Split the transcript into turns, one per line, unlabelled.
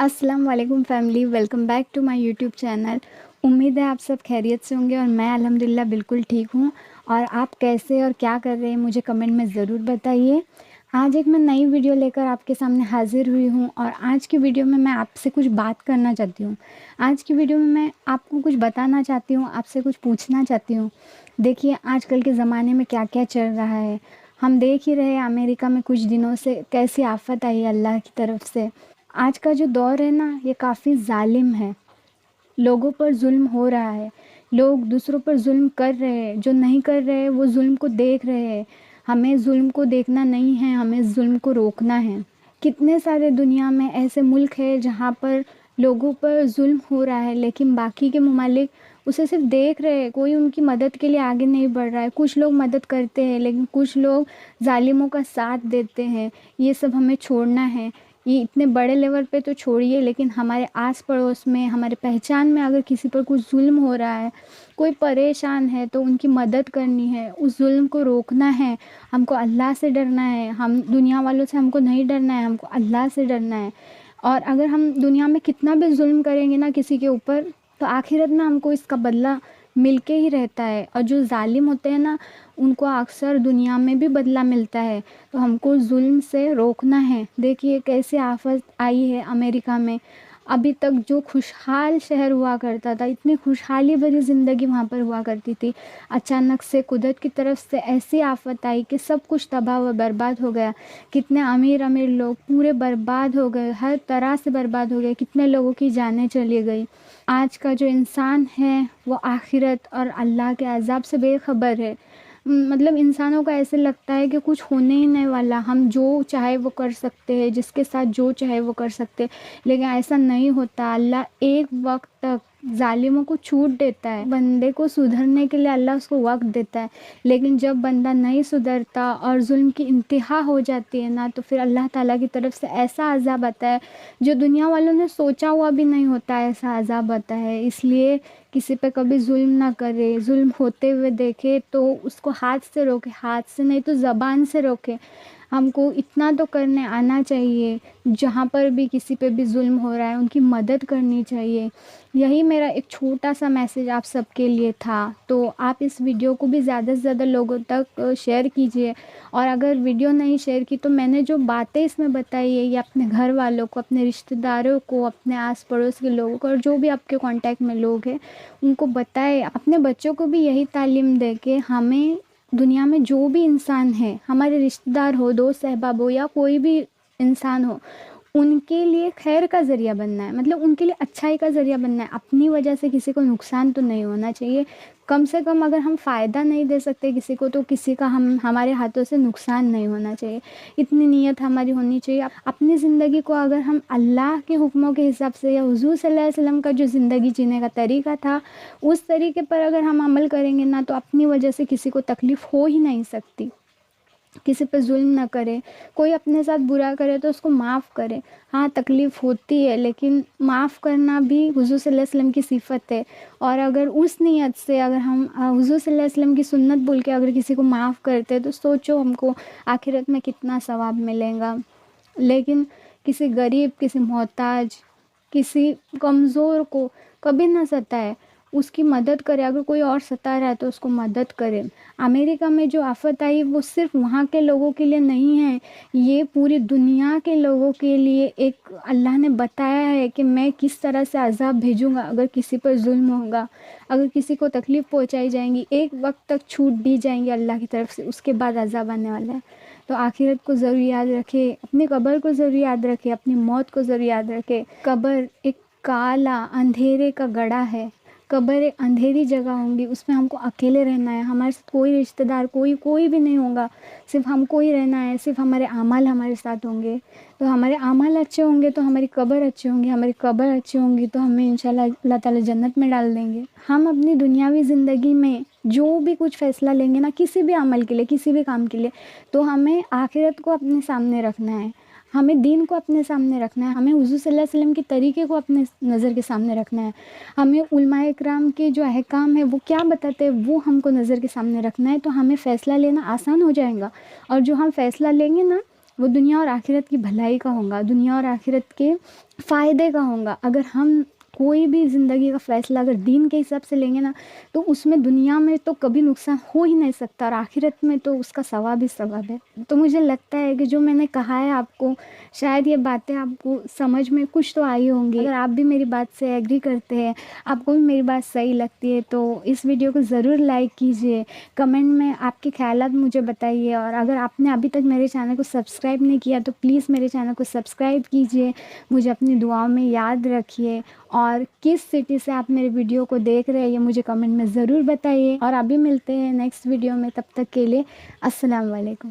अस्सलाम वालेकुम family, welcome back to my YouTube channel. उम्मीद है आप सब खैरियत से होंगे और मैं अल्हम्दुलिल्लाह बिल्कुल ठीक हूँ। और आप कैसे और क्या कर रहे हैं मुझे कमेंट में ज़रूर बताइए। आज एक मैं नई वीडियो लेकर आपके सामने हाज़िर हुई हूँ और आज की वीडियो में मैं आपसे कुछ बात करना चाहती हूँ। आज की वीडियो में मैं आपको कुछ बताना चाहती हूँ, आपसे कुछ पूछना चाहती हूँ। देखिए आजकल के ज़माने में क्या क्या चल रहा है, हम देख ही रहे हैं अमेरिका में कुछ दिनों से कैसी आफत आई है अल्लाह की तरफ से। आज का जो दौर है ना, ये काफ़ी ज़ालिम है। लोगों पर ज़ुल्म हो रहा है, लोग दूसरों पर ज़ुल्म कर रहे हैं, जो नहीं कर रहे हैं वो ज़ुल्म को देख रहे हैं। हमें ज़ुल्म को देखना नहीं है, हमें ज़ुल्म को रोकना है। कितने सारे दुनिया में ऐसे मुल्क है जहाँ पर लोगों पर ज़ुल्म हो रहा है, लेकिन बाकी के ममालिक उसे सिर्फ देख रहे हैं, कोई उनकी मदद के लिए आगे नहीं बढ़ रहा है। कुछ लोग मदद करते हैं लेकिन कुछ लोग ज़ालिमों का साथ देते हैं। ये सब हमें छोड़ना है। ये इतने बड़े लेवल पे तो छोड़िए, लेकिन हमारे आस पड़ोस में, हमारे पहचान में अगर किसी पर कुछ जुल्म हो रहा है, कोई परेशान है, तो उनकी मदद करनी है, उस जुल्म को रोकना है। हमको अल्लाह से डरना है, हम दुनिया वालों से हमको नहीं डरना है, हमको अल्लाह से डरना है। और अगर हम दुनिया में कितना भी जुल्म करेंगे ना किसी के ऊपर, तो आखिरत में हमको इसका बदला मिलके ही रहता है। और जो जालिम होते हैं ना, उनको अक्सर दुनिया में भी बदला मिलता है। तो हमको जुल्म से रोकना है। देखिए कैसे आफत आई है अमेरिका में। अभी तक जो खुशहाल शहर हुआ करता था, इतनी खुशहाली भरी ज़िंदगी वहाँ पर हुआ करती थी, अचानक से कुदरत की तरफ से ऐसी आफत आई कि सब कुछ तबाह व बर्बाद हो गया। कितने अमीर अमीर लोग पूरे बर्बाद हो गए, हर तरह से बर्बाद हो गए, कितने लोगों की जानें चली गई। आज का जो इंसान है वो आखिरत और अल्लाह के अज़ाब से बेखबर है। मतलब इंसानों को ऐसे लगता है कि कुछ होने ही नहीं वाला, हम जो चाहे वो कर सकते हैं, जिसके साथ जो चाहे वो कर सकते हैं। लेकिन ऐसा नहीं होता। अल्लाह एक वक्त तक ज़ालिमों को छूट देता है, बंदे को सुधरने के लिए अल्लाह उसको वक्त देता है। लेकिन जब बंदा नहीं सुधरता और जुल्म की इंतहा हो जाती है ना, तो फिर अल्लाह ताला की तरफ से ऐसा अज़ाब आता है जो दुनिया वालों ने सोचा हुआ भी नहीं होता, ऐसा अज़ाब आता है। इसलिए किसी पे कभी जुल्म ना करे, जुल्म होते हुए देखे तो उसको हाथ से रोके, हाथ से नहीं तो ज़बान से रोके। हमको इतना तो करने आना चाहिए, जहाँ पर भी किसी पे भी जुल्म हो रहा है उनकी मदद करनी चाहिए। यही मेरा एक छोटा सा मैसेज आप सबके लिए था। तो आप इस वीडियो को भी ज़्यादा से ज़्यादा लोगों तक शेयर कीजिए। और अगर वीडियो नहीं शेयर की तो मैंने जो बातें इसमें बताई है, ये अपने घर वालों को, अपने रिश्तेदारों को, अपने आस पड़ोस के लोगों को, और जो भी आपके कांटेक्ट में लोग हैं उनको बताएं। अपने बच्चों को भी यही तालीम दें कि हमें दुनिया में जो भी इंसान है, हमारे रिश्तेदार हो, दोस्त अहबाब हो, या कोई भी इंसान हो, उनके लिए खैर का ज़रिया बनना है। मतलब उनके लिए अच्छाई का ज़रिया बनना है। अपनी वजह से किसी को नुकसान तो नहीं होना चाहिए। कम से कम अगर हम फ़ायदा नहीं दे सकते किसी को, तो किसी का हमारे हाथों से नुकसान नहीं होना चाहिए। इतनी नीयत हमारी होनी चाहिए। अपनी ज़िंदगी को अगर हम अल्लाह के हुक्मों के हिसाब से, या हुज़ूर सल्लल्लाहु अलैहि वसल्लम का जो ज़िंदगी जीने का तरीका था, उस तरीके पर अगर हम अमल करेंगे ना, तो अपनी वजह से किसी को तकलीफ़ हो ही नहीं सकती। किसी पे जुल्म ना करे, कोई अपने साथ बुरा करे तो उसको माफ़ करे। हाँ, तकलीफ़ होती है, लेकिन माफ़ करना भी हुज़ूर सल्लल्लाहु अलैहि वसल्लम की सिफ़त है। और अगर उस नीयत से अगर हम हुज़ूर सल्लल्लाहु अलैहि वसल्लम की सुन्नत बोल के अगर किसी को माफ़ करते हैं, तो सोचो हमको आखिरत में कितना सवाब मिलेगा। लेकिन किसी गरीब, किसी मोहताज, किसी कमज़ोर को कभी ना सताए, उसकी मदद करे। अगर कोई और सता रहा है तो उसको मदद करे। अमेरिका में जो आफत आई वो सिर्फ वहाँ के लोगों के लिए नहीं है, ये पूरी दुनिया के लोगों के लिए एक अल्लाह ने बताया है कि मैं किस तरह से अज़ाब भेजूँगा अगर किसी पर जुल्म होगा, अगर किसी को तकलीफ़ पहुँचाई जाएंगी। एक वक्त तक छूट दी जाएंगी अल्लाह की तरफ से, उसके बाद अज़ाब आने वाला है। तो आखिरत को ज़रूर याद रखें, अपनी कब्र को ज़रूर याद रखें, अपनी मौत को ज़रूर याद रखें। कब्र एक काला अंधेरे का गड़ा है। कब्र एक अंधेरी जगह होंगी, उसमें हमको अकेले रहना है। हमारे साथ कोई रिश्तेदार, कोई भी नहीं होगा, सिर्फ हमको ही रहना है। सिर्फ हमारे आमाल हमारे साथ होंगे। तो हमारे आमाल अच्छे होंगे तो हमारी कब्र अच्छी होंगी, हमारी कब्र अच्छी होंगी तो हमें इंशाल्लाह अल्लाह ताला जन्नत में डाल देंगे। हम अपनी दुनियावी ज़िंदगी में जो भी कुछ फ़ैसला लेंगे ना, किसी भी अमल के लिए, किसी भी काम के लिए, तो हमें आखिरत को अपने सामने रखना है, हमें दीन को अपने सामने रखना है, हमें हुज़ूर सल्लल्लाहु अलैहि वसल्लम के तरीके को अपने नज़र के सामने रखना है, हमें उलमाए इकराम के जो अहकाम है वो क्या बताते हैं वो हमको नज़र के सामने रखना है। तो हमें फ़ैसला लेना आसान हो जाएगा। और जो हम फ़ैसला लेंगे ना وہ دنیا اور آخرت کی بھلائی کا ہوگا، دنیا اور آخرت کے فائدے کا ہوگا۔ اگر ہم کوئی بھی زندگی کا فیصلہ اگر دین کے حساب سے لیں گے نا، تو اس میں دنیا میں تو کبھی نقصان ہو ہی نہیں سکتا، اور آخرت میں تو اس کا ثواب ہی ثواب ہے۔ تو مجھے لگتا ہے کہ جو میں نے کہا ہے آپ کو، شاید یہ باتیں آپ کو سمجھ میں کچھ تو آئی ہوں گی۔ اگر آپ بھی میری بات سے ایگری کرتے ہیں، آپ کو بھی میری بات صحیح لگتی ہے، تو اس ویڈیو کو ضرور لائک کیجیے، کمنٹ میں آپ کے خیالات مجھے بتائیے، اور اگر آپ نے ابھی تک میرے چینل کو سبسکرائب نہیں کیا تو پلیز میرے چینل کو سبسکرائب کیجیے، مجھے اپنی دعاؤں میں یاد رکھیے، اور کس سٹی سے آپ میرے ویڈیو کو دیکھ رہے ہیں یہ مجھے کمنٹ میں ضرور بتائیے، اور ابھی ملتے ہیں نیکسٹ ویڈیو میں، تب تک کے لیے السلام علیکم۔